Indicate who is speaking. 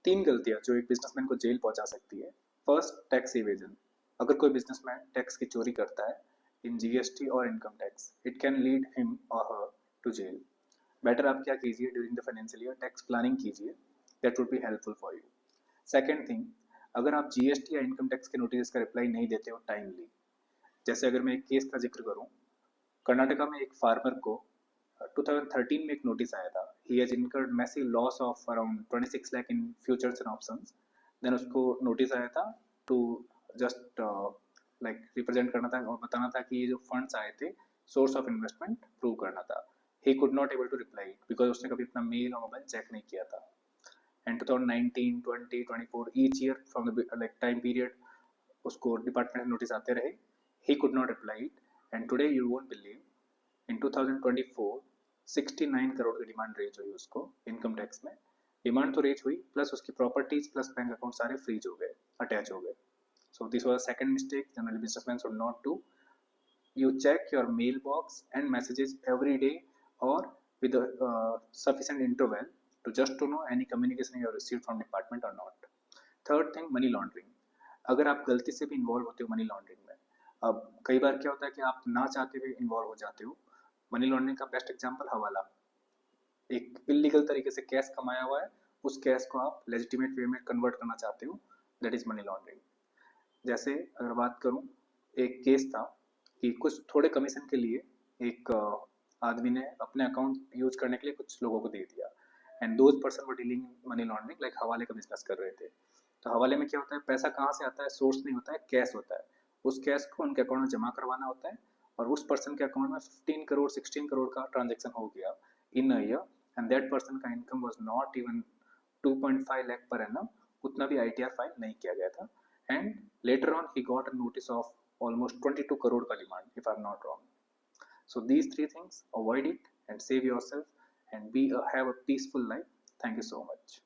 Speaker 1: तीन गलतियां जो एक बिजनेसमैन को जेल पहुंचा सकती है। First, tax evasion. अगर कोई बिजनेसमैन टैक्स की चोरी करता है इन जीएसटी और income tax, it can lead him और हर टू जेल। बेटर आप क्या कीजिए, during the financial year tax planning कीजिए, that would be helpful for you. Second thing, अगर आप जीएसटी या इनकम टैक्स के नोटिस का रिप्लाई नहीं देते हो टाइमली, जैसे अगर मैं एक केस का जिक्र करूं, कर्नाटका में एक फार्मर को 2013 में एक नोटिस आया था, he has incurred massive loss of around 26 lakh in futures and options. Then उसको नोटिस आया था टू जस्ट लाइक रिप्रेजेंट करना था और बताना था कि ये जो फंड्स आए थे सोर्स ऑफ इन्वेस्टमेंट प्रूव करना था। He could not able to reply because उसने कभी अपना मेल और मोबाइल चेक नहीं किया था। And 2019, 20, 24 each year from the like time period उसको डिपार्टमेंट नोटिस आते रहे, he could not reply it. And today you won't believe, in 2024 69 crore की डिमांड रेज हुई उसको इनकम टैक्स में। डिमांड तो रेज हुई, प्लस उसकी प्रॉपर्टीज प्लस बैंक अकाउंट सारे फ्रीज हो गए, अटैच हो गए। So this was second mistake generally businessman should not do. You check your mailbox and messages every day or with a sufficient interval to just to know any communication you have received from department or not. Third thing, money laundering. अगर आप गलती से भी involve होते हो money laundering में, अब कई बार क्या होता है कि आप ना चाहते हुए इन्वॉल्व हो जाते हो। मनी लॉन्ड्रिंग का बेस्ट एग्जांपल हवाला। एक इलीगल तरीके से कैश कमाया हुआ है, उस कैश को आप लेजिटिमेट वे में कन्वर्ट करना चाहते हो, दैट इज मनी लॉन्ड्रिंग। जैसे अगर बात करूं, एक केस था कि कुछ थोड़े कमीशन के लिए एक आदमी ने अपने अकाउंट यूज करने के लिए कुछ लोगों को दे दिया, and those person were dealing money laundering, like हवाले का बिजनेस कर रहे थे। तो हवाले में क्या होता है, पैसा कहाँ से आता है, सोर्स नहीं होता है, कैश होता है। उस कैश को उनके अकाउंट में जमा करवाना होता है, और उस पर्सन के अकाउंट में 15 करोड़ 16 करोड़ का ट्रांजेक्शन हो गया in a year, and that person का income was not even 2.5 lakh per annum, उतना भी आईटीआर फाइल नहीं किया गया था। And later on he got a notice of almost 22 crore ka demand, if I'm not wrong. So these three things, avoid it and save yourself and have a peaceful life. Thank you so much.